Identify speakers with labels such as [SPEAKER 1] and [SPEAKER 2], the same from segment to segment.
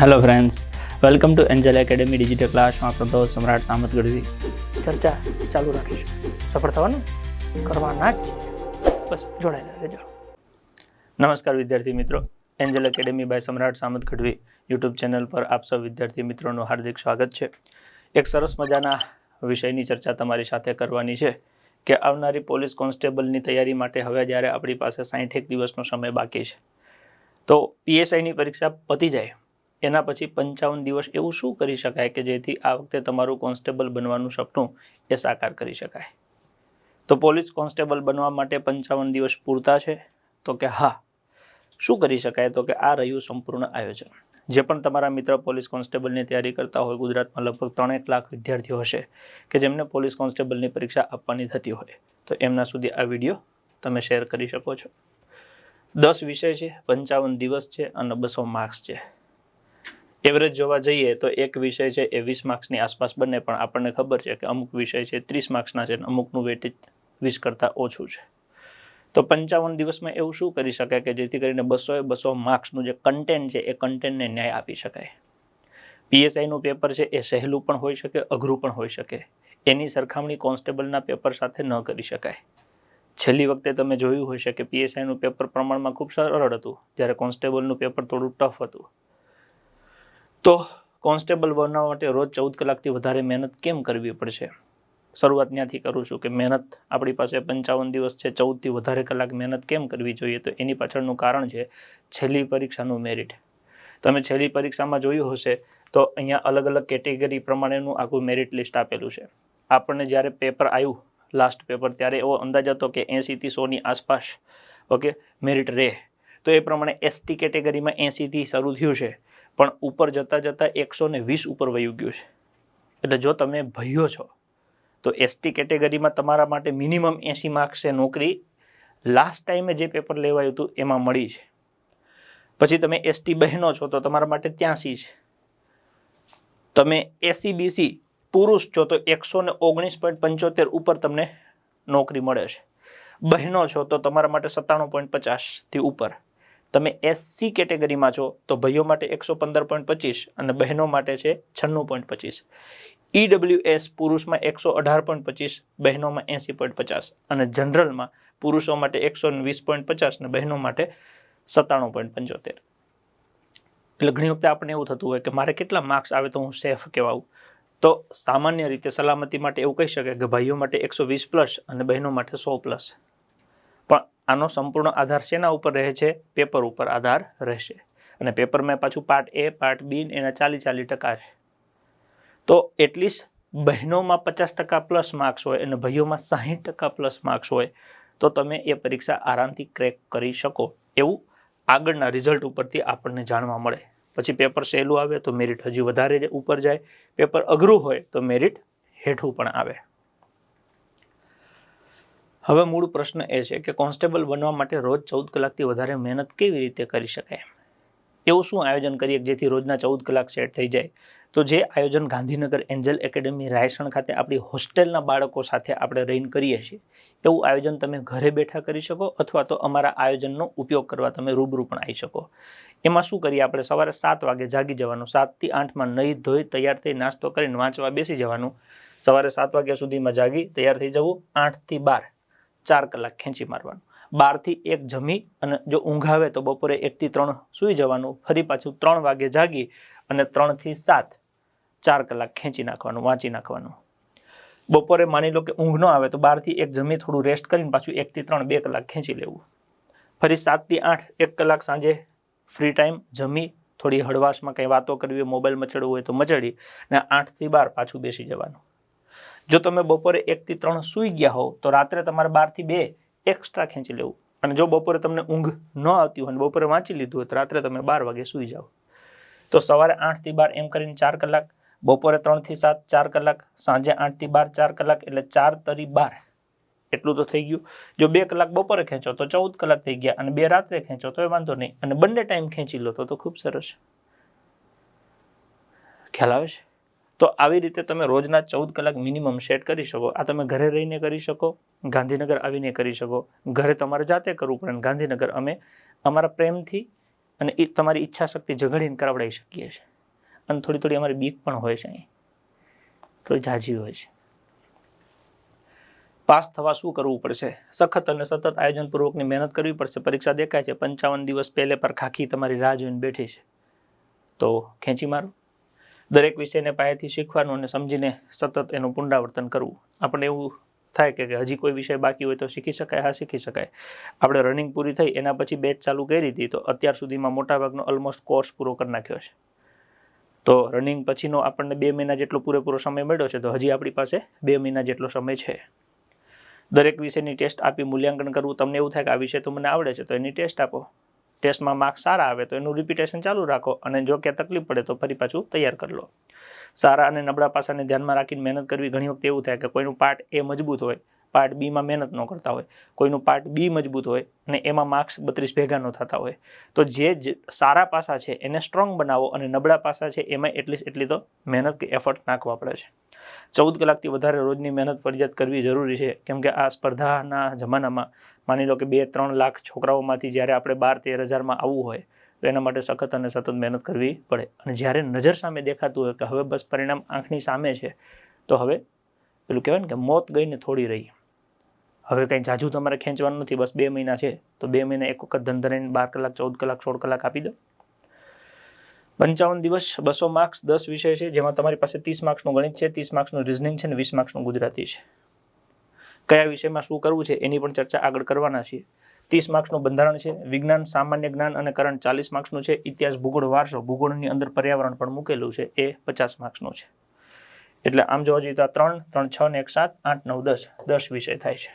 [SPEAKER 1] Hello friends, welcome to Angel academy digital ક્લાસમાં આપણો દોસ્ત સમ્રાટ સામત ગઢવી ચર્ચા ચાલુ રાખીશું. સફળ થવાનું કરવાના જ બસ જોડાયેલા રહેજો. નમસ્કાર વિદ્યાર્થી મિત્રો, એન્જલ એકેડેમી બાય સમ્રાટ સામત ગઢવી યુટ્યુબ ચેનલ પર આપ સૌ વિદ્યાર્થી મિત્રોનું હાર્દિક સ્વાગત છે. એક સરસ મજાના વિષયની ચર્ચા તમારી સાથે કરવાની છે કે આવનારી પોલીસ કોન્સ્ટેબલની તૈયારી માટે હવે જ્યારે આપણી પાસે 61 દિવસનો સમય બાકી છે, તો પીએસઆઈની પરીક્ષા પતી જાય એના પછી 55 દિવસ એવું શું કરી શકાય કે જેથી આ વખતે તમારું કોન્સ્ટેબલ બનવાનું સપનું એ સાકાર કરી શકાય. તો પોલીસ કોન્સ્ટેબલ બનવા માટે 55 દિવસ પૂરતા છે? તો કે હા. શું કરી શકાય? તો કે આ રહ્યું સંપૂર્ણ આયોજન. જે પણ તમારા મિત્ર પોલીસ કોન્સ્ટેબલની તૈયારી કરતા હોય, ગુજરાતમાં લગભગ 3 લાખ વિદ્યાર્થીઓ હશે કે જેમને પોલીસ કોન્સ્ટેબલની પરીક્ષા આપવાની થતી હોય, તો એમના સુધી આ વિડીયો તમે શેર કરી શકો છો. 10 વિષય છે, 55 દિવસ છે અને 200 માર્ક્સ છે. એવરેજ જોવા જઈએ તો એક વિષય છે એ 20 માર્ક્સની આસપાસ બને, પણ આપણને ખબર છે કે અમુક વિષય છે 30 માર્ક્સના છે અને અમુકનું વેટેજ 20 કરતાં ઓછું છે. તો 55 દિવસમાં એવું શું કરી શકાય કે જેથી કરીને 200 માર્ક્સનું જે કન્ટેન્ટ છે એ કન્ટેન્ટને ન્યાય આપી શકાય. પીએસઆઈનું પેપર છે એ સહેલું પણ હોઈ શકે, અઘરું પણ હોઈ શકે. એની સરખામણી કોન્સ્ટેબલના પેપર સાથે ન કરી શકાય. છેલ્લી વખતે તમે જોયું હોય છે કે પીએસઆઈનું પેપર પ્રમાણમાં ખૂબ સરળ હતું, જ્યારે કોન્સ્ટેબલનું પેપર થોડું ટફ હતું. તો કોન્સ્ટેબલ બનવા માટે રોજ 14 કલાકથી વધારે મહેનત કેમ કરવી પડશે? શરૂઆત ત્યાંથી કરું છું કે મહેનત આપણી પાસે 55 દિવસ છે, 14થી વધારે કલાક મહેનત કેમ કરવી જોઈએ? તો એની પાછળનું કારણ છે છેલ્લી પરીક્ષાનું મેરિટ. તમે છેલ્લી પરીક્ષામાં જોયું હશે તો અહીંયા અલગ અલગ કેટેગરી પ્રમાણેનું આખું મેરિટ લિસ્ટ આપેલું છે. આપણને જ્યારે પેપર આવ્યું, લાસ્ટ પેપર, ત્યારે એવો અંદાજ હતો કે 80થી 100ની આસપાસ મેરિટ રહે. તો એ પ્રમાણે એસટી કેટેગરીમાં 80થી શરૂ થયું છે, પણ ઉપર જતાં 120 ઉપર વયું ગયું છે. એટલે જો તમે ભાઈઓ છો તો એસટી કેટેગરીમાં તમારા માટે મિનિમમ 80 માર્ક્સ છે નોકરી લાસ્ટ ટાઈમે જે પેપર લેવાયું હતું એમાં મળી છે. પછી તમે એસટી બહેનો છો તો તમારા માટે 83 છે. તમે એસીબીસી પુરુષ છો તો 119.75 ઉપર તમને નોકરી મળે છે. બહેનો છો તો તમારા માટે 97.50થી ઉપર. તમે એસસી કેટેગરીમાં છો તો ભાઈઓ માટે 115.25 અને બહેનો માટે છે 96.25. ઈડબ્લ્યુએસ પુરુષમાં 118.25, બહેનોમાં 80.50 અને જનરલમાં પુરુષો માટે 120.50 અને બહેનો માટે 97.75. એટલે ઘણી વખતે આપણને એવું થતું હોય કે મારે કેટલા માર્ક્સ આવે તો હું સેફ કહેવાઉં? તો સામાન્ય રીતે સલામતી માટે એવું કહી શકાય કે ભાઈઓ માટે 120+ અને બહેનો માટે 100+. પણ આનો સંપૂર્ણ આધાર શેના ઉપર રહે છે? પેપર ઉપર આધાર રહેશે. અને પેપરમાં પાછું પાર્ટ એ, પાર્ટ બી એના 40% છે. તો એટલીસ્ટ બહેનોમાં 50% માર્ક્સ હોય અને ભાઈઓમાં 60% માર્ક્સ હોય તો તમે એ પરીક્ષા આરામથી ક્રેક કરી શકો, એવું આગળના રિઝલ્ટ ઉપરથી આપણને જાણવા મળે. પછી પેપર સહેલું આવે તો મેરિટ હજી વધારે ઉપર જાય, પેપર અઘરું હોય તો મેરિટ હેઠું પણ આવે. હવે મૂળ પ્રશ્ન એ છે કે કોન્સ્ટેબલ બનવા માટે રોજ 14 કલાકથી વધારે મહેનત કેવી રીતે કરી શકાય? એવું શું આયોજન કરીએ જેથી રોજના 14 કલાક સેટ થઈ જાય? તો જે આયોજન ગાંધીનગર એન્જલ એકેડેમી રાયસણ ખાતે આપણી હોસ્ટેલના બાળકો સાથે આપણે રહીને કરીએ છીએ, એવું આયોજન તમે ઘરે બેઠા કરી શકો, અથવા તો અમારા આયોજનનો ઉપયોગ કરવા તમે રૂબરૂ પણ આવી શકો. એમાં શું કરીએ? આપણે સવારે 7 વાગે જાગી જવાનું, 7 થી 8માં નહીં ધોઈ તૈયાર થઈ નાસ્તો કરીને વાંચવા બેસી જવાનું. સવારે 7 વાગ્યા સુધીમાં જાગી તૈયાર થઈ જવું. 8 થી 12 4 કલાક ખેંચી મારવાનું. 12 થી 1 જમી અને જો ઊંઘ આવે તો બપોરે 1 થી 3 સૂઈ જવાનું. ફરી પાછું 3 વાગે જાગી અને 3 થી 7 4 કલાક ખેંચી નાખવાનું, વાંચી નાખવાનું. બપોરે માની લો કે ઊંઘ ન આવે તો 12 થી 1 જમી થોડું રેસ્ટ કરીને પાછું 1 થી 3 2 કલાક ખેંચી લેવું. ફરી 7 થી 8 1 કલાક સાંજે ફ્રી ટાઈમ જમી થોડી હળવાશમાં કંઈ વાતો કરવી, મોબાઈલ મચડવું હોય તો મચડી, અને 8 થી 12 પાછું બેસી જવાનું. જો તમે બપોરે 1 થી 3 સૂઈ ગયા હો તો રાત્રે તમારે 12 થી 2 એક્સ્ટ્રા ખેંચી લેવું. અને જો બપોરે તમને ઊંઘ ન આવતી હોય, બપોરે વાંચી લીધું હોય તો રાત્રે તમે 12 વાગે સૂઈ જાઓ. તો સવારે 8 થી 12 એમ કરીને 4 કલાક, બપોરે 3 થી 7 4 કલાક, સાંજે 8 થી 12 4 કલાક, એટલે 4 તરી 12 એટલું તો થઈ ગયું. જો 2 કલાક બપોરે ખેંચો તો 14 કલાક થઈ ગયા, અને 2 રાત્રે ખેંચો તો એ વાંધો નહીં, અને બંને ટાઈમ ખેંચી લો તો ખૂબ સરસ. ખ્યાલ આવે છે? તો આવી રીતે તમે રોજના 14 કલાક મિનિમમ સેટ કરી શકો. આ તમે ઘરે રહીને કરી શકો, ગાંધીનગર આવીને કરી શકો. ઘરે તમારે જાતે કરવું પડે, ગાંધીનગર અમે અમારા પ્રેમથી અને એ તમારી ઈચ્છા શક્તિ જગાડીને કરાવડાવી શકીએ છીએ. અને થોડી થોડી અમારી બીક પણ હોય છે, અહીં થોડી ઝાઝી હોય છે. પાસ થવા શું કરવું પડશે? સખત અને સતત આયોજનપૂર્વકની મહેનત કરવી પડશે. પરીક્ષા દેખાય છે, 55 દિવસ પહેલે પર ખાખી તમારી રાહ જોઈને બેઠી છે, તો ખેંચી મારો. દરેક વિષયને પાયાથી શીખવાનું અને સમજીને સતત એનું પુનરાવર્તન કરવું. આપણે એવું થાય કે હજી કોઈ વિષય બાકી હોય તો શીખી શકાય. હા, શીખી શકાય. આપણે રનિંગ પૂરી થઈ એના પછી બેચ ચાલુ કરી હતી, તો અત્યાર સુધીમાં મોટાભાગનો ઓલમોસ્ટ કોર્સ પૂરો કરી નાખ્યો છે. તો રનિંગ પછીનો આપણને 2 મહિના જેટલો પૂરેપૂરો સમય મળ્યો છે, તો હજી આપણી પાસે 2 મહિના જેટલો સમય છે. દરેક વિષયની ટેસ્ટ આપી મૂલ્યાંકન કરવું. તમને એવું થાય કે આ વિષય તો મને આવડે છે, તો એની ટેસ્ટ આપો. ટેસ્ટમાં માર્ક્સ સારા આવે તો એનું રિપીટેશન ચાલુ રાખો, અને જો કે તકલીફ પડે તો ફરી પાછું તૈયાર કરી લો. સારા અને નબળા પાસાને ધ્યાનમાં રાખીને મહેનત કરવી. ઘણી વખત એવું થાય કે કોઈનું પાર્ટ એ મજબૂત હોય, પાર્ટ બીમાં મહેનત ન કરતા હોય, કોઈનું પાર્ટ બી મજબૂત હોય અને એમાં માર્ક્સ 32 ભેગા ન થતા હોય. તો જે સારા પાસા છે એને સ્ટ્રોંગ બનાવો, અને નબળા પાસા છે એમાં એટલી તો મહેનત કે એફર્ટ નાખવા પડે છે. 14 કલાકથી વધારે રોજની મહેનત ફરજિયાત કરવી જરૂરી છે, કેમ કે આ સ્પર્ધાના જમાનામાં માની લો કે 2-3 લાખ છોકરાઓમાંથી જ્યારે આપણે 12-13 હજારમાં આવવું હોય, તો એના માટે સખત અને સતત મહેનત કરવી પડે. અને જ્યારે નજર સામે દેખાતું હોય કે હવે બસ પરિણામ આંખની સામે છે, તો હવે પેલું કહેવાય ને કે મોત ગઈને થોડી રહી. હવે કંઈ જાજુ તમારે ખેંચવાનું નથી. બસ 2 મહિના છે, તો 2 મહિના એક વખત ધંધરીને 12 કલાક, 14 કલાક, 16 કલાક આપી દો. 55 દિવસ, 200 માર્ક્સ, 10 વિષય છે, જેમાં તમારી પાસે 30 માર્ક્સનું ગણિત છે, 30 માર્ક્સનું રિઝનિંગ છે અને 20 માર્ક્સનું ગુજરાતી છે. કયા વિષયમાં શું કરવું છે એની પણ ચર્ચા આગળ કરવાના છીએ. 30 માર્ક્સનું બંધારણ છે, વિજ્ઞાન, સામાન્ય જ્ઞાન અને કરંટ 40 માર્ક્સનું છે, ઇતિહાસ, ભૂગોળ, વારસો, ભૂગોળની અંદર પર્યાવરણ પણ મૂકેલું છે, એ 50 માર્ક્સનું છે. એટલે આમ જોવા જઈએ તો આ 3, 3, 6 ને 1, 7, 8, 9, 10 વિષય થાય છે.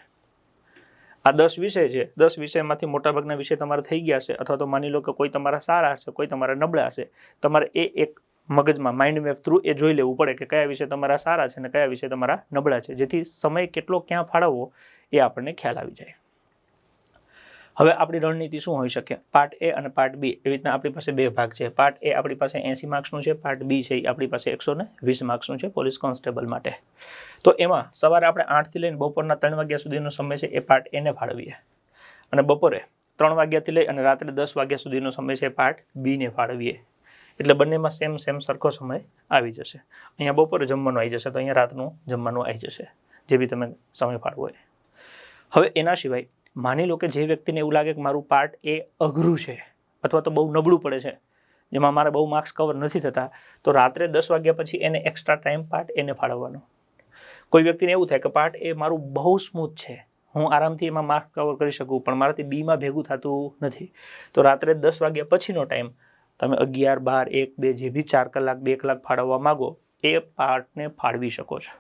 [SPEAKER 1] આ 10 વિષય છે. 10 વિષયમાંથી મોટાભાગના વિષય તમારે થઈ ગયા છે, અથવા તો માની લો કે કોઈ તમારા સારા હશે, કોઈ તમારા નબળા હશે. તમારે એ એક મગજમાં માઇન્ડ મેપ થ્રુ એ જોઈ લેવું પડે કે કયા વિષય તમારા સારા છે અને કયા વિષય તમારા નબળા છે, જેથી સમય કેટલો ક્યાં ફાળવવો એ આપણને ખ્યાલ આવી જાય. હવે આપણી રણનીતિ શું હોઈ શકે? પાર્ટ એ અને પાર્ટ બી, એવી રીતના આપણી પાસે 2 ભાગ છે. પાર્ટ એ આપણી પાસે 80 માર્ક્સનું છે, પાર્ટ બી છે એ આપણી પાસે 120 માર્ક્સનું છે પોલીસ કોન્સ્ટેબલ માટે. તો એમાં સવારે આપણે 8 થી લઈને બપોરના 3 વાગ્યા સુધીનો સમય છે એ પાર્ટ એને ફાળવીએ, અને બપોરે 3 વાગ્યાથી લઈ અને રાત્રે 10 વાગ્યા સુધીનો સમય છે પાર્ટ બી ને ફાળવીએ. એટલે બંનેમાં સેમ સરખો સમય આવી જશે. અહીંયા બપોરે જમવાનું આવી જશે, તો અહીંયા રાતનું જમવાનું આવી જશે, જે બી તમે સમય ફાળવો. હવે એના સિવાય માની લો કે જે વ્યક્તિને એવું લાગે કે મારું પાર્ટ એ અઘરું છે અથવા તો બહુ નબળું પડે છે, જેમાં મારે બહુ માર્ક્સ કવર નથી થતા, તો રાત્રે 10 વાગ્યા પછી એને એક્સ્ટ્રા ટાઈમ પાર્ટ એને ફાળવવાનો. કોઈ વ્યક્તિને એવું થાય કે પાર્ટ એ મારું બહુ સ્મૂથ છે, હું આરામથી એમાં માર્ક્સ કવર કરી શકું, પણ મારાથી બીમાં ભેગું થતું નથી, તો રાત્રે 10 વાગ્યા પછીનો ટાઈમ તમે 11, 12, 1, 2 જે બી 4 કલાક, 2 કલાક ફાળવવા માગો એ પાર્ટને ફાળવી શકો છો.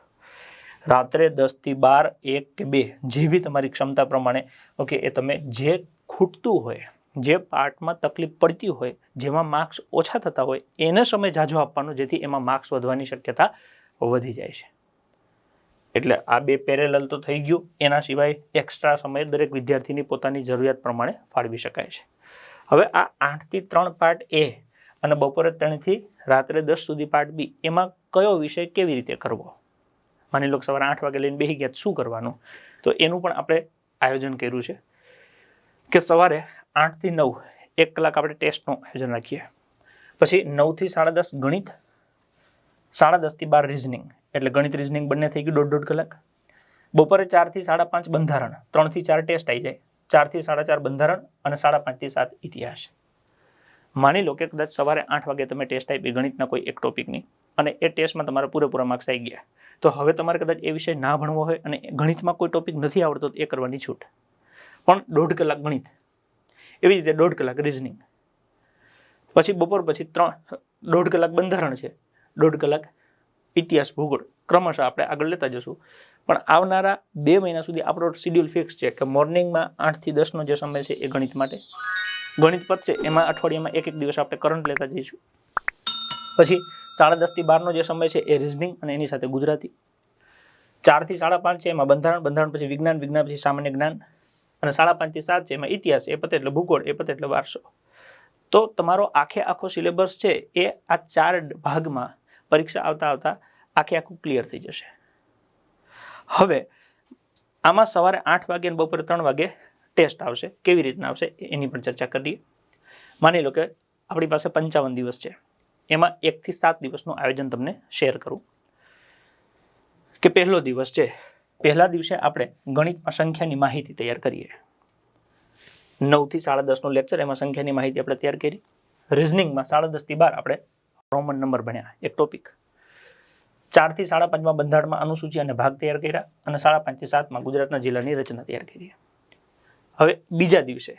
[SPEAKER 1] રાત્રે 10 થી 12, 1 કે 2 જે બી તમારી ક્ષમતા પ્રમાણે, ઓકે, એ તમે જે ખૂટતું હોય, જે પાર્ટમાં તકલીફ પડતી હોય, જેમાં માર્ક્સ ઓછા થતા હોય, એને સમય ઝાઝો આપવાનો, જેથી એમાં માર્ક્સ વધવાની શક્યતા વધી જાય છે. એટલે આ 2 પેરેલલ તો થઈ ગયું. એના સિવાય એક્સ્ટ્રા સમય દરેક વિદ્યાર્થીની પોતાની જરૂરિયાત પ્રમાણે ફાળવી શકાય છે. હવે આ 8 થી 3 પાર્ટ એ અને બપોરે 3 થી રાત્રે 10 સુધી પાર્ટ બી, એમાં કયો વિષય કેવી રીતે કરવો? માની લો સવારે 8 વાગે લઈને બેસી ગયા, શું કરવાનું? તો એનું પણ આપણે આયોજન કર્યું છે કે સવારે 8 થી 9 1 કલાક આપણે ટેસ્ટનું આયોજન રાખીએ, પછી 9 થી 10:30 ગણિત, 10:30 થી 12 રિઝનિંગ, એટલે ગણિત રિઝનિંગ બંને થઈ ગયું 1.5 કલાક. બપોરે 4 થી 5:30 બંધારણ, 3 થી 4 ટેસ્ટ આવી જાય, 4 થી 4:30 બંધારણ અને 5:30 થી 7 ઇતિહાસ. માની લો કે કદાચ સવારે 8 વાગે તમે ટેસ્ટ આપી ગણિતના કોઈ એક ટોપિકની, અને એ ટેસ્ટમાં તમારા પૂરેપૂરા માર્ક્સ આવી ગયા, તો હવે તમારે કદાચ એ વિષય ના ભણવો હોય અને ગણિતમાં કોઈ ટોપિક નથી આવડતો, એ કરવાની છૂટ. પણ 1.5 કલાક ગણિત, એવી રીતે 1.5 કલાક રિઝનિંગ, પછી બપોર પછી 1.5 કલાક બંધારણ છે, 1.5 કલાક ઇતિહાસ, ભૂગોળ, ક્રમશઃ આપણે આગળ લેતા જશું. પણ આવનારા 2 મહિના સુધી આપણો શિડ્યુલ ફિક્સ છે કે મોર્નિંગમાં 8 થી 10નો જે સમય છે એ ગણિત માટે, ગણિત પતશે એમાં અઠવાડિયામાં એક દિવસ આપણે કરંટ લેતા જઈશું. પછી 10:30 થી 12નો જે સમય છે એ રિઝનિંગ અને એની સાથે ગુજરાતી. 4 થી 5:30 છે એમાં બંધારણ પછી વિજ્ઞાન, પછી સામાન્ય જ્ઞાન, અને 5:30 થી 7 છે એમાં ઇતિહાસ, એ પતે એટલે ભૂગોળ, એ પતે એટલે વારસો. તો તમારો આખો સિલેબસ છે એ આ 4 ભાગમાં પરીક્ષા આવતા આખું ક્લિયર થઈ જશે. હવે આમાં સવારે 8 વાગે અને બપોરે 3 વાગે ટેસ્ટ આવશે. કેવી રીતના આવશે એની પણ ચર્ચા કરીએ. માની લો કે આપણી પાસે 55 દિવસ છે, એમાં 1 થી 7 દિવસનું આયોજન તમને શેર કરું કે પહેલો દિવસ છે, પહેલા દિવસે આપણે ગણિતમાં સંખ્યાની માહિતી તૈયાર કરીએ. 9 થી 10:30નો લેક્ચર, એમાં સંખ્યાની માહિતી આપણે તૈયાર કરી. રિઝનિંગમાં 10:30 થી 12 આપણે રોમન નંબર ભણ્યા, એક ટોપિક. 4 થી 5:30માં બંધારણમાં અનુસૂચિ અને ભાગ તૈયાર કર્યા અને 5:30 થી 7માં ગુજરાતના જિલ્લાની રચના તૈયાર કરી. હવે બીજા દિવસે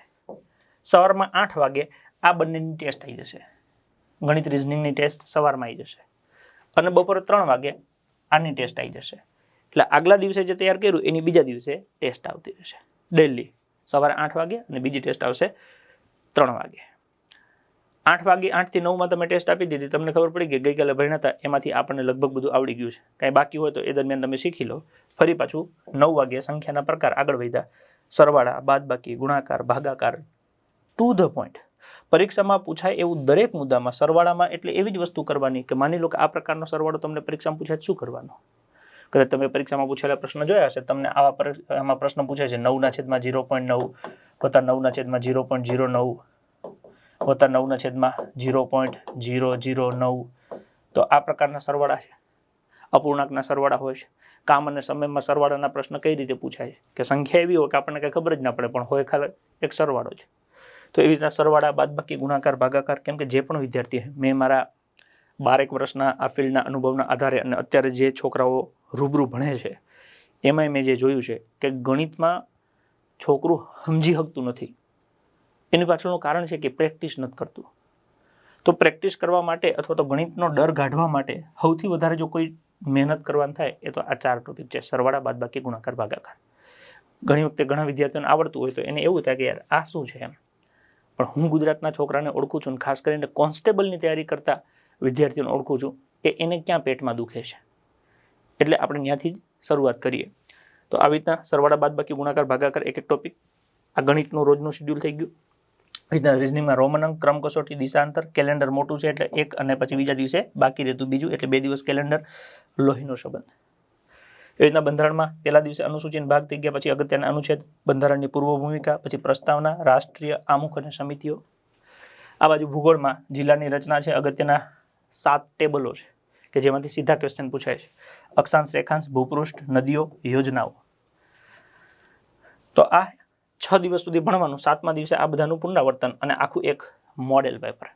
[SPEAKER 1] સવારમાં 8 વાગે આ બંનેની ટેસ્ટ આવી જશે. ગણિત રિઝનિંગની ટેસ્ટ સવારમાં આવી જશે અને બપોરે 3 વાગે આની ટેસ્ટ આવી જશે. એટલે આગલા દિવસે જે તૈયાર કર્યું એની બીજા દિવસે ટેસ્ટ આવતી રહેશે ડેલી સવારે 8 વાગે, અને બીજી ટેસ્ટ આવશે 3 વાગે. 8 વાગે 8 થી 9માં તમે ટેસ્ટ આપી દીધી, તમને ખબર પડી કે ગઈકાલે ભણ્યા હતા એમાંથી આપણને લગભગ બધું આવડી ગયું છે. કાંઈ બાકી હોય તો એ દરમિયાન તમે શીખી લો. ફરી પાછું 9 વાગે સંખ્યાના પ્રકાર આગળ વધ્યા, સરવાળા, બાદબાકી, ગુણાકાર, ભાગાકાર, ટુ ધ પોઈન્ટ. પરીક્ષામાં પૂછાય એવું દરેક મુદ્દામાં સરવાળામાં એટલે એવી જ વસ્તુ કરવાની કે માની લો કે આ પ્રકારનો સરવાળો તમને પરીક્ષામાં પૂછાય શું કરવાનો. કદાચ તમે પરીક્ષામાં પૂછેલા પ્રશ્ન જોયા હશે, તમને આમાં પ્રશ્ન પૂછે છે 9/0.9 વત્તા 9/0.09 વત્તા 9/0.009. તો આ પ્રકારના સરવાળા છે, અપૂર્ણાંકના સરવાળા હોય છે. કામ અને સમયમાં સરવાળાના પ્રશ્ન કઈ રીતે પૂછાય કે સંખ્યા એવી હોય કે આપણને કંઈ ખબર જ ના પડે, પણ હોય ખાલી એક સરવાળો છે. તો એવી રીતના સરવાળા, બાદબાકી, ગુણાકાર, ભાગાકાર. કેમ કે જે પણ વિદ્યાર્થી, મેં મારા 12 વર્ષના આ ફિલ્ડના અનુભવના આધારે અને અત્યારે જે છોકરાઓ રૂબરૂ ભણે છે એમાંય મેં જે જોયું છે કે ગણિતમાં છોકરું સમજી શકતું નથી. એની પાછળનું કારણ છે કે પ્રેક્ટિસ નથી કરતું. તો પ્રેક્ટિસ કરવા માટે અથવા તો ગણિતનો ડર કાઢવા માટે સૌથી વધારે જો કોઈ મહેનત કરવાની થાય એ તો આ 4 ટોપિક છે: સરવાળા, બાદબાકી, ગુણાકાર, ભાગાકાર. ઘણી વખતે ઘણા વિદ્યાર્થીઓને આવડતું હોય તો એને એવું થાય કે યાર આ શું છે એમ, પણ હું ગુજરાતના છોકરાને ઓળખું છું, ખાસ કરીને કોન્સ્ટેબલની તૈયારી કરતા વિદ્યાર્થીઓને ઓળખું છું કે એને ક્યાં પેટમાં દુખે છે. એટલે આપણે ત્યાંથી જ શરૂઆત કરીએ. તો આવી રીતના સરવાળા, બાદબાકી, ગુણાકાર, ભાગાકાર એક ટોપિક. આ ગણિતનું રોજનું શેડ્યુલ થઈ ગયું. રીતના રિઝનિંગમાં રોમન અંક, ક્રમ કસોટી, દિશાંતર, કેલેન્ડર મોટું છે એટલે એક, અને પછી બીજા દિવસે બાકી રહેતું બીજું, એટલે 2 દિવસ કેલેન્ડર, લોહીનો સંબંધ. એ રીતના બંધારણમાં પહેલા દિવસે અનુસૂચિ ભાગ થઈ ગયા, પછી અગત્યના અનુચ્છેદ, બંધારણની પૂર્વ ભૂમિકા, પછી પ્રસ્તાવના, રાષ્ટ્રીય આમુખ અને સમિતિઓ. આ બાજુ ભૂગોળમાં જિલ્લાની રચના છે, અગત્યના 7 ટેબલો છે કે જેમાંથી સીધા ક્વેશ્ચન પૂછાય છે: અક્ષાંશ, રેખાંશ, ભૂપૃષ્ઠ, નદીઓ, યોજનાઓ. તો આ 6 દિવસ સુધી ભણવાનું. 7મા દિવસે આ બધાનું પુનરાવર્તન અને આખું એક મોડેલ પેપર.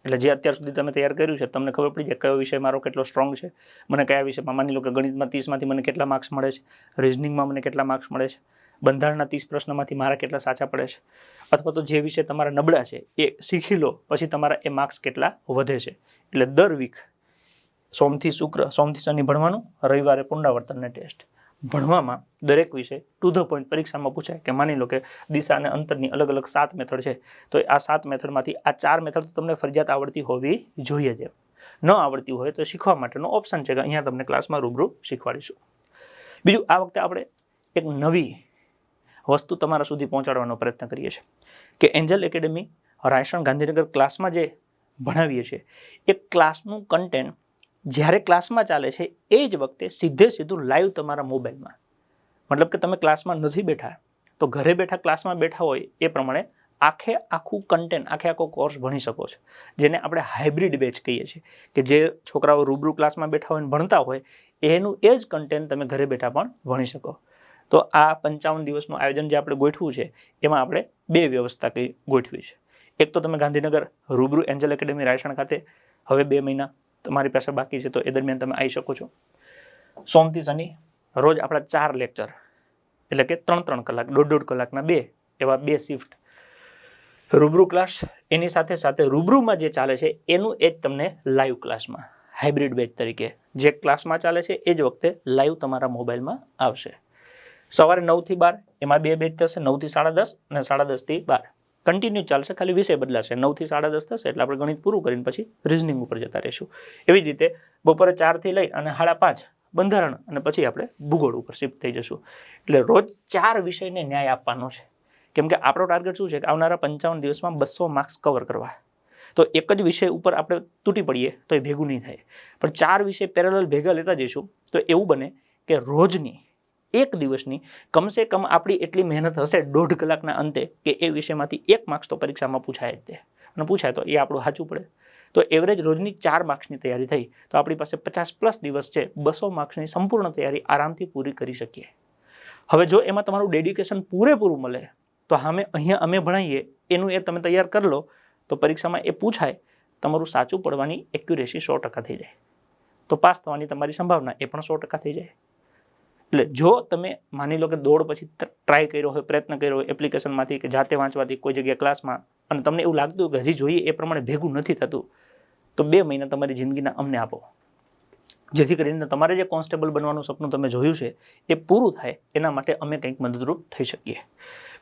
[SPEAKER 1] એટલે જે અત્યાર સુધી તમે તૈયાર કર્યું છે તમને ખબર પડી જાય કયો વિષય મારો કેટલો સ્ટ્રોંગ છે, મને કયા વિષયમાં, માની લો કે ગણિતમાં 30માંથી મને કેટલા માર્ક્સ મળે છે, રિઝનિંગમાં મને કેટલા માર્ક્સ મળે છે, બંધારણના 30 પ્રશ્નોમાંથી મારા કેટલા સાચા પડે છે, અથવા તો જે વિષય તમારા નબળા છે એ શીખી લો પછી તમારા એ માર્ક્સ કેટલા વધે છે. એટલે દર વીક સોમથી શનિ ભણવાનું, રવિવારે પુનરાવર્તનને ટેસ્ટ. ભણવામાં દરેક વિષય ટુ ધ પોઈન્ટ પરીક્ષામાં પૂછાય કે માની લો કે દિશા અને અંતરની અલગ અલગ 7 મેથડ છે, તો આ 7 મેથડમાંથી આ 4 મેથડ તો તમને ફરજિયાત આવડતી હોવી જોઈએ જ. ન આવડતી હોય તો શીખવા માટેનો ઓપ્શન છે કે અહીંયા તમને ક્લાસમાં રૂબરૂ શીખવાડીશું. બીજું, આ વખતે આપણે એક નવી વસ્તુ તમારા સુધી પહોંચાડવાનો પ્રયત્ન કરીએ છીએ કે એન્જલ એકેડેમી રાયસણ ગાંધીનગર ક્લાસમાં જે ભણાવીએ છીએ એ ક્લાસનું કન્ટેન્ટ જ્યારે ક્લાસમાં ચાલે છે એ જ વખતે સીધું લાઈવ તમારા મોબાઈલમાં, મતલબ કે તમે ક્લાસમાં નથી બેઠા તો ઘરે બેઠા ક્લાસમાં બેઠા હોય એ પ્રમાણે આખું કન્ટેન્ટ, આખો કોર્સ ભણી શકો છો. જેને આપણે હાઇબ્રિડ બેચ કહીએ છીએ કે જે છોકરાઓ રૂબરૂ ક્લાસમાં બેઠા હોય ભણતા હોય એનું એ જ કન્ટેન્ટ તમે ઘરે બેઠા પણ ભણી શકો. તો આ 55 દિવસનું આયોજન જે આપણે ગોઠવું છે એમાં આપણે 2 વ્યવસ્થા ગોઠવી છે. એક તો તમે ગાંધીનગર રૂબરૂ એન્જલ એકેડેમી રાયસણ ખાતે હવે 2 મહિના તમારી પાસે બાકી છે, તો એ દરમિયાન તમે આવી શકો છો. સોમથી શનિ રોજ આપણા 4 લેક્ચર, એટલે કે 3 કલાક, 1.5 કલાકના 2, એવા 2 શિફ્ટ રૂબરૂ ક્લાસ. એની સાથે રૂબરૂમાં જે ચાલે છે એનું એ જ તમને લાઈવ ક્લાસમાં હાઇબ્રિડ બેચ તરીકે જે ક્લાસમાં ચાલે છે એ જ વખતે લાઈવ તમારા મોબાઈલમાં આવશે. સવારે 9 થી 12 એમાં 2 બેચ થશે, 9 થી 10:30 અને 10:30 થી 12 કન્ટિન્યુ ચાલશે, ખાલી વિષય બદલાશે. 9 થી 10:30 થશે એટલે આપણે ગણિત પૂરું કરીને પછી રિઝનિંગ ઉપર જતા રહીશું. એવી જ રીતે બપોરે 4 થી લઈ અને 5:30 બંધારણ અને પછી આપણે ભૂગોળ ઉપર શિફ્ટ થઈ જશું. એટલે રોજ 4 વિષયને ન્યાય આપવાનો છે. કેમ કે આપણો ટાર્ગેટ શું છે કે આવનારા 55 દિવસમાં 200 માર્ક્સ કવર કરવા. તો એક જ વિષય ઉપર આપણે તૂટી પડીએ તો એ ભેગું નહીં થાય, પણ 4 વિષય પેરેલલ ભેગા લેતા જઈશું તો એવું બને કે રોજની એક દિવસની કમસે કમ આપણી એટલી મહેનત હશે 1.5 કલાકના અંતે કે એ વિષયમાંથી 1 માર્ક્સ તો પરીક્ષામાં પૂછાય જ તે. અને પૂછાય તો એ આપણું સાચું પડે. તો એવરેજ રોજની 4 માર્ક્સની તૈયારી થઈ તો આપણી પાસે 50+ દિવસ છે, 200 માર્ક્સની સંપૂર્ણ તૈયારી આરામથી પૂરી કરી શકીએ. હવે જો એમાં તમારું ડેડિકેશન પૂરેપૂરું મળે તો અહીંયા અમે ભણાવીએ એનું એ તમે તૈયાર કરી લો તો પરીક્ષામાં એ પૂછાય, તમારું સાચું પડવાની એક્યુરેસી 100% થઈ જાય, તો પાસ થવાની તમારી સંભાવના એ પણ 100% થઈ જાય. એટલે જો તમે માની લો કે દોડ પછી ટ્રાય કર્યો હોય, પ્રયત્ન કર્યો હોય એપ્લિકેશનમાંથી કે જાતે વાંચવાથી કોઈ જગ્યાએ ક્લાસમાં, અને તમને એવું લાગતું કે હજી જોઈએ એ પ્રમાણે ભેગું નથી થતું, તો 2 મહિના તમારી જિંદગીના અમને આપો, જેથી કરીને તમારે જે કોન્સ્ટેબલ બનવાનું સપનું તમે જોયું છે એ પૂરું થાય, એના માટે અમે કંઈક મદદરૂપ થઈ શકીએ.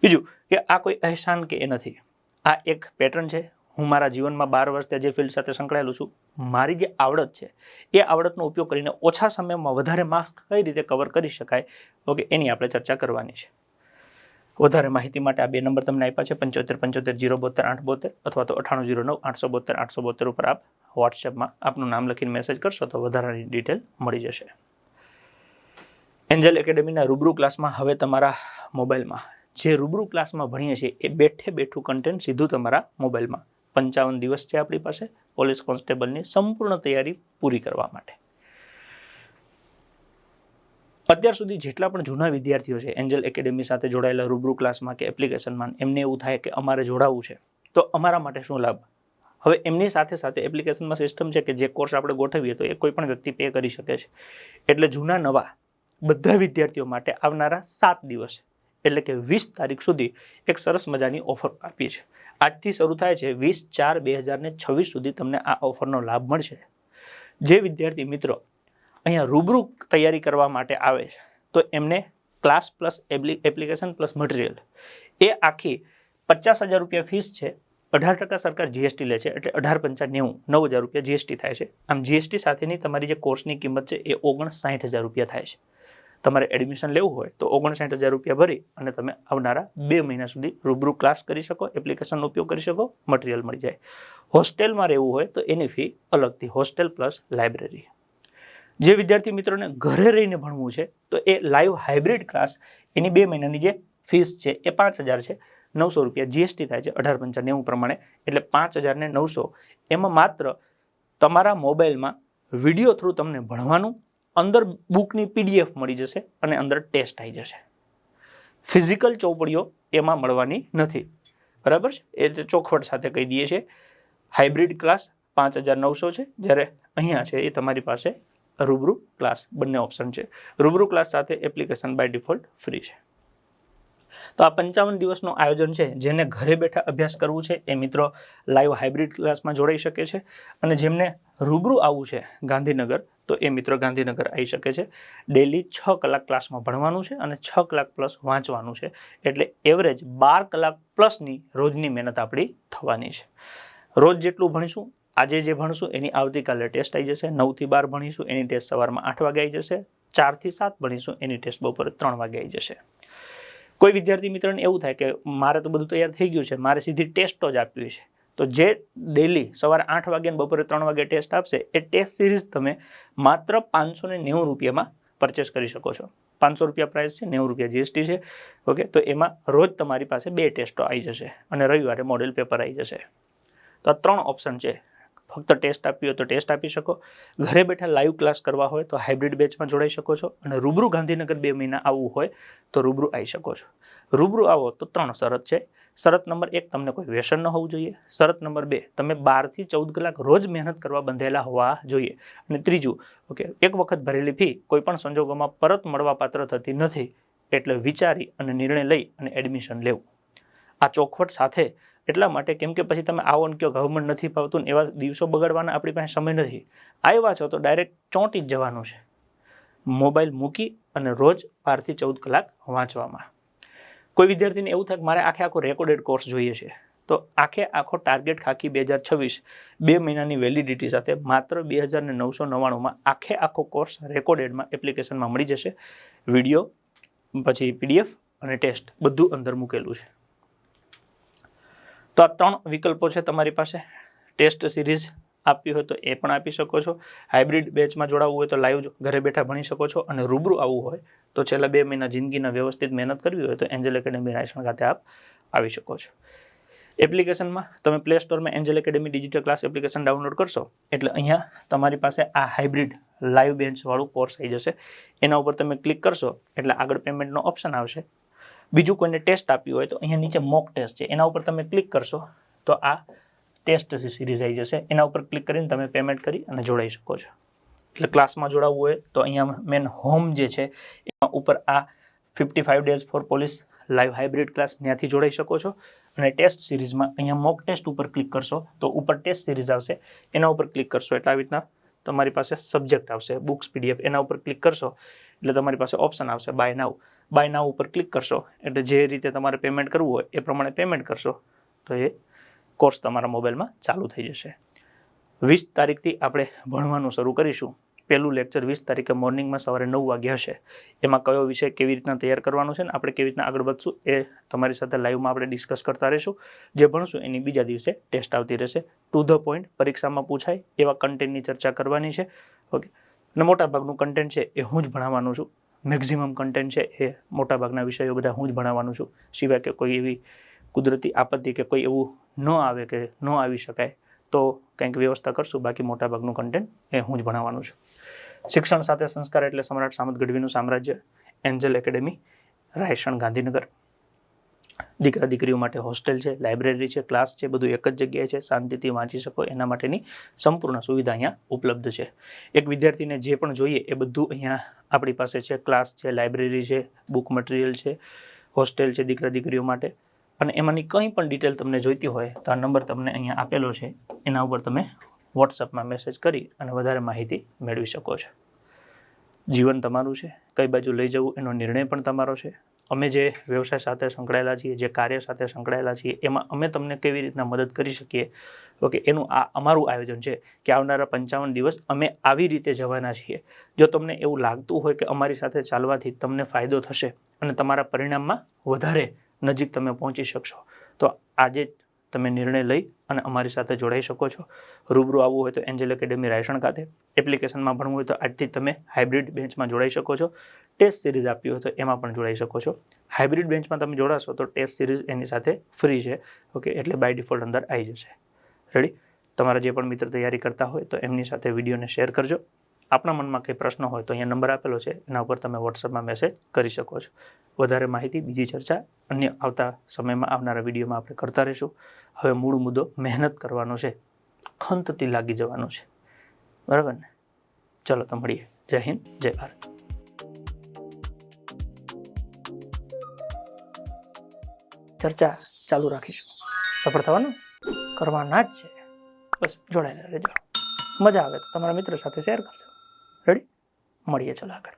[SPEAKER 1] બીજું કે આ કોઈ અહેસાન કે એ નથી, આ એક પેટર્ન છે. હું મારા જીવનમાં 12 વર્ષથી જે ફિલ્ડ સાથે સંકળાયેલું છું, મારી જે આવડત છે એ આવડતનો ઉપયોગ કરીને ઓછા સમયમાં વધારે માર્ક્સ કઈ રીતે કવર કરી શકાય, ઓકે, એની આપણે ચર્ચા કરવાની છે. વધારે માહિતી માટે આ 2 નંબર તમને આપ્યા છે, 75 75 072 872 અથવા તો 9809 872 872 ઉપર આપ વોટ્સએપમાં આપનું નામ લખીને મેસેજ કરશો તો વધારાની ડિટેલ મળી જશે. એન્જલ એકેડેમીના રૂબરૂ ક્લાસમાં હવે તમારા મોબાઈલમાં જે રૂબરૂ ક્લાસમાં ભણીએ છીએ એ બેઠું કન્ટેન્ટ સીધું તમારા મોબાઈલમાં. 55 દિવસ છે આપણી પાસે પોલીસ કોન્સ્ટેબલની સંપૂર્ણ તૈયારી પૂરી કરવા માટે. અત્યાર સુધી જેટલા પણ જૂના વિદ્યાર્થીઓ છે એન્જલ એકેડેમી સાથે જોડાયેલા રૂબરૂ ક્લાસમાં કે એપ્લિકેશનમાં, એમને એવું થાય કે અમારે જોડાવવું છે તો અમારા માટે શું લાભ. હવે એમની સાથે સાથે એપ્લિકેશનમાં સિસ્ટમ છે કે જે કોર્સ આપણે ગોઠવીએ તો એ કોઈ પણ વ્યક્તિ પે કરી શકે છે. એટલે જૂના નવા બધા વિદ્યાર્થીઓ માટે આવનારા 7 દિવસ એટલે કે 20 તારીખ સુધી એક સરસ મજાની ઓફર આપી છે. આજથી શરૂ થાય છે, 20/4/2026 સુધી તમને આ ઓફરનો લાભ મળશે. જે વિદ્યાર્થી મિત્રો અહીંયા રૂબરૂ તૈયારી કરવા માટે આવે છે તો એમને class plus application plus material એ આખી 50,000 રૂપિયા ફીસ છે. 18% સરકાર જીએસટી લે છે, એટલે 18×5 = 9,000 રૂપિયા જીએસટી થાય છે. આમ જીએસટી સાથેની તમારી જે કોર્સની કિંમત છે એ 59,000 રૂપિયા થાય છે. તમારે એડમિશન લેવું હોય તો 59,000 રૂપિયા ભરી અને તમે આવનારા 2 મહિના સુધી રૂબરૂ ક્લાસ કરી શકો, એપ્લિકેશનનો ઉપયોગ કરી શકો, મટીરિયલ મળી જાય. હોસ્ટેલમાં રહેવું હોય તો એની ફી અલગથી, હોસ્ટેલ પ્લસ લાઇબ્રેરી. જે વિદ્યાર્થી મિત્રોને ઘરે રહીને ભણવું છે તો એ લાઈવ હાઇબ્રિડ ક્લાસ, એની 2 મહિનાની જે ફીસ છે એ 5,000 છે. 900 રૂપિયા જીએસટી થાય છે 18×5 પ્રમાણે, એટલે 5,900. એમાં માત્ર તમારા મોબાઈલમાં વિડીયો થ્રુ તમને ભણવાનું, અંદર બુકની PDF મળી જશે અને અંદર ટેસ્ટ આવી જશે. ફિઝિકલ ચોપડીઓ એમાં મળવાની નથી, બરાબર છે, એ ચોખવટ સાથે કહી દઈએ છીએ. હાઇબ્રિડ ક્લાસ 5,900 છે, જ્યારે અહીંયા છે એ તમારી પાસે રૂબરૂ ક્લાસ, બંને ઓપ્શન છે. રૂબરૂ ક્લાસ સાથે એપ્લિકેશન બાય ડિફોલ્ટ ફ્રી છે. તો આ 55 દિવસનું આયોજન છે. જેને ઘરે બેઠા અભ્યાસ કરવું છે એ મિત્રો લાઈવ હાઇબ્રિડ ક્લાસમાં જોડાઈ શકે છે, અને જેમને રૂબરૂ આવવું છે ગાંધીનગર તો એ મિત્રો ગાંધીનગર આવી શકે છે. ડેલી 6 કલાક ક્લાસમાં ભણવાનું છે અને 6 કલાક પ્લસ વાંચવાનું છે, એટલે એવરેજ 12 કલાક પ્લસની રોજની મહેનત આપણી થવાની છે. રોજ જેટલું ભણીશું, આજે જે ભણશું એની આવતીકાલે ટેસ્ટ આવી જશે. 9 થી 12 ભણીશું એની ટેસ્ટ સવારમાં 8 વાગે આવી જશે. 4 થી 7 ભણીશું એની ટેસ્ટ બપોરે 3 વાગે આવી જશે. કોઈ વિદ્યાર્થી મિત્રોને એવું થાય કે મારે તો બધું તૈયાર થઈ ગયું છે, મારે સીધી ટેસ્ટો જ આપવી છે, તો જે ડેલી સવારે 8 વાગે અને બપોરે 3 વાગે ટેસ્ટ આપશે એ ટેસ્ટ સિરીઝ તમે માત્ર 590 રૂપિયામાં પરચેસ કરી શકો છો. 500 રૂપિયા પ્રાઇસ છે, 90 રૂપિયા જીએસટી છે, ઓકે. તો એમાં રોજ તમારી પાસે 2 ટેસ્ટો આવી જશે અને રવિવારે મોડેલ પેપર આવી જશે. તો આ 3 ઓપ્શન છે. ફક્ત ટેસ્ટ આપવી હોય તો ટેસ્ટ આપી શકો, ઘરે બેઠા લાઈવ ક્લાસ કરવા હોય તો હાઇબ્રિડ બેચમાં જોડાઈ શકો છો, અને રૂબરૂ ગાંધીનગર 2 મહિના આવવું હોય તો રૂબરૂ આવી શકો છો. રૂબરૂ આવો તો 3 શરત છે. શરત નંબર 1, તમને કોઈ વ્યસન ન હોવું જોઈએ. શરત નંબર 2, તમે 12 થી 14 કલાક રોજ મહેનત કરવા બંધાયેલા હોવા જોઈએ. અને ત્રીજું, ઓકે, એક વખત ભરેલી ફી કોઈ પણ સંજોગોમાં પરત મળવા પાત્ર થતી નથી, એટલે વિચારી અને નિર્ણય લઈ અને એડમિશન લેવું. આ ચોખવટ સાથે એટલા માટે કેમ કે પછી તમે આવો ને કહો ગવર્મેન્ટ નથી ફાવતું ને એવા દિવસો બગાડવાના આપણી પાસે સમય નથી. આવ્યા છો તો ડાયરેક્ટ ચોંટી જ જવાનું છે, મોબાઈલ મૂકી અને રોજ 12 થી 14 કલાક વાંચવામાં. કોઈ વિદ્યાર્થીને એવું થાય કે મારે આખો રેકોર્ડેડ કોર્સ જોઈએ છે, તો આખો ટાર્ગેટ ખાકી 2026 2 મહિનાની વેલિડિટી સાથે માત્ર 2,999માં આખો કોર્સ રેકોર્ડેડમાં એપ્લિકેશનમાં મળી જશે. વિડીયો, પછી PDF અને ટેસ્ટ બધું અંદર મૂકેલું છે. તો આ 3 વિકલ્પો છે તમારી પાસે. ટેસ્ટ સિરીઝ આપવી હોય તો એ પણ આપી શકો છો, હાઇબ્રિડ બેચમાં જોડાવવું હોય તો લાઈવ ઘરે બેઠા ભણી શકો છો, અને રૂબરૂ આવવું હોય તો છેલ્લા 2 મહિના જિંદગીના વ્યવસ્થિત મહેનત કરવી હોય તો એન્જલ એકેડેમી રાયસણ ખાતે આપ આવી શકો છો. એપ્લિકેશનમાં તમે પ્લે સ્ટોરમાં Angel academy digital class application download કરશો એટલે અહીંયા તમારી પાસે આ હાઇબ્રિડ લાઈવ બેન્ચવાળું કોર્સ આવી જશે. એના ઉપર તમે ક્લિક કરશો એટલે આગળ પેમેન્ટનો ઓપ્શન આવશે. બીજું કોઈને ટેસ્ટ આપ્યું હોય તો અહીંયા નીચે મોક ટેસ્ટ છે, એના ઉપર તમે ક્લિક કરશો તો આ ટેસ્ટ સિરીઝ આવી જશે. એના ઉપર ક્લિક કરીને તમે પેમેન્ટ કરી અને જોડાઈ શકો છો. એટલે ક્લાસમાં જોડાવવું હોય તો અહીંયા મેન હોમ જે છે એમાં ઉપર આ 55 days for police live hybrid class ત્યાંથી જોડાઈ શકો છો. અને ટેસ્ટ સિરીઝમાં અહીંયા મોક ટેસ્ટ ઉપર ક્લિક કરશો તો ઉપર ટેસ્ટ સિરીઝ આવશે, એના ઉપર ક્લિક કરશો એટલે આવી રીતના તમારી પાસે સબ્જેક્ટ આવશે, બુક્સ PDF. એના ઉપર ક્લિક કરશો એટલે તમારી પાસે ઓપ્શન આવશે બાય નાવ. બાય નાવ ઉપર ક્લિક કરશો એટલે જે રીતે તમારે પેમેન્ટ કરવું હોય એ પ્રમાણે પેમેન્ટ કરશો તો એ કોર્સ તમારા મોબાઈલમાં ચાલુ થઈ જશે. 20 તારીખથી આપણે ભણવાનું શરૂ કરીશું. પહેલું લેક્ચર 20 તારીખે મોર્નિંગમાં સવારે 9 વાગે હશે. એમાં કયો વિષય કેવી રીતના તૈયાર કરવાનો છે ને આપણે કેવી રીતના આગળ વધશું એ તમારી સાથે લાઈવમાં આપણે ડિસ્કસ કરતા રહીશું. જે ભણશું એની બીજા દિવસે ટેસ્ટ આવતી રહેશે. ટુ ધ પોઈન્ટ પરીક્ષામાં પૂછાય એવા કન્ટેન્ટની ચર્ચા કરવાની છે. ઓકે, અને મોટાભાગનું કન્ટેન્ટ છે એ હું જ ભણાવવાનું છું. મેક્ઝિમમ કન્ટેન્ટ છે એ મોટાભાગના વિષયો બધા હું જ ભણાવવાનું છું. સિવાય કે કોઈ એવી કુદરતી આપત્તિ કે કોઈ એવું ન આવે કે ન આવી શકાય તો કંઈક વ્યવસ્થા કરશું. બાકી મોટાભાગનું કન્ટેન્ટ એ હું જ ભણાવવાનું છું. શિક્ષણ સાથે સંસ્કાર એટલે સમ્રાટ સામત ગઢવીનું સામ્રાજ્ય. Angel academy, Raysan, Gandhinagar. દીકરા દીકરીઓ માટે હોસ્ટેલ છે, લાઇબ્રેરી છે, ક્લાસ છે, બધું એક જ જગ્યાએ છે. શાંતિથી વાંચી શકો એના માટેની સંપૂર્ણ સુવિધા અહીંયા ઉપલબ્ધ છે. એક વિદ્યાર્થીને જે પણ જોઈએ એ બધું અહીંયા આપણી પાસે છે. ક્લાસ છે, લાઇબ્રેરી છે, બુક મટીરિયલ છે, હોસ્ટેલ છે દીકરા દીકરીઓ માટે. અને એમાંની કંઈ પણ ડિટેલ તમને જોઈતી હોય તો આ નંબર તમને અહીંયા આપેલો છે, એના ઉપર તમે વોટ્સઅપમાં મેસેજ કરી અને વધારે માહિતી મેળવી શકો છો. જીવન તમારું છે, કઈ બાજુ લઈ જવું એનો નિર્ણય પણ તમારો છે. અમે જે વ્યવસાય સાથે સંકળાયેલા છીએ, જે કાર્ય સાથે સંકળાયેલા છીએ એમાં અમે તમને કેવી રીતના મદદ કરી શકીએ, ઓકે, એનું આ અમારું આયોજન છે કે આવનારા 55 દિવસ અમે આવી રીતે જવાના છીએ. જો તમને એવું લાગતું હોય કે અમારી સાથે ચાલવાથી તમને ફાયદો થશે અને તમારા પરિણામમાં વધારે નજીક તમે પહોંચી શકશો તો આજે તમે નિર્ણય લઈ અને અમારી સાથે જોડાઈ શકો છો. રૂબરૂ આવવું હોય તો એન્જલ એકેડેમી રાયસણ ખાતે. એપ્લિકેશનમાં ભણવું હોય તો આજથી તમે હાઇબ્રિડ બેન્ચમાં જોડાઈ શકો છો. ટેસ્ટ સિરીઝ આપી હોય તો એમાં પણ જોડાઈ શકો છો. હાઇબ્રિડ બેન્ચમાં તમે જોડાશો તો ટેસ્ટ સિરીઝ એની સાથે ફ્રી છે. ઓકે, એટલે બાય ડિફોલ્ટ અંદર આવી જશે. રેડી? તમારા જે પણ મિત્ર તૈયારી કરતા હોય તો એમની સાથે વિડીયોને શેર કરજો. આપણા મનમાં કંઈ પ્રશ્ન હોય તો અહીંયા નંબર આપેલો છે, એના ઉપર તમે વોટ્સઅપમાં મેસેજ કરી શકો છો. વધારે માહિતી, બીજી ચર્ચા અન્ય આવતા સમયમાં આવનારા વિડીયોમાં આપણે કરતા રહીશું. હવે મૂળ મુદ્દો મહેનત કરવાનો છે, ખંતથી લાગી જવાનું છે. બરાબર ને? ચલો તો મળીએ. જય હિન્દ, જય ભારત. ચર્ચા ચાલુ રાખીશું. સફળ થવાનું કરવાના જ છે. બસ જોડાયેલા રહેજો. મજા આવે તો તમારા મિત્રો સાથે શેર કરજો. રેડી? મળીએ ચલો આગળ.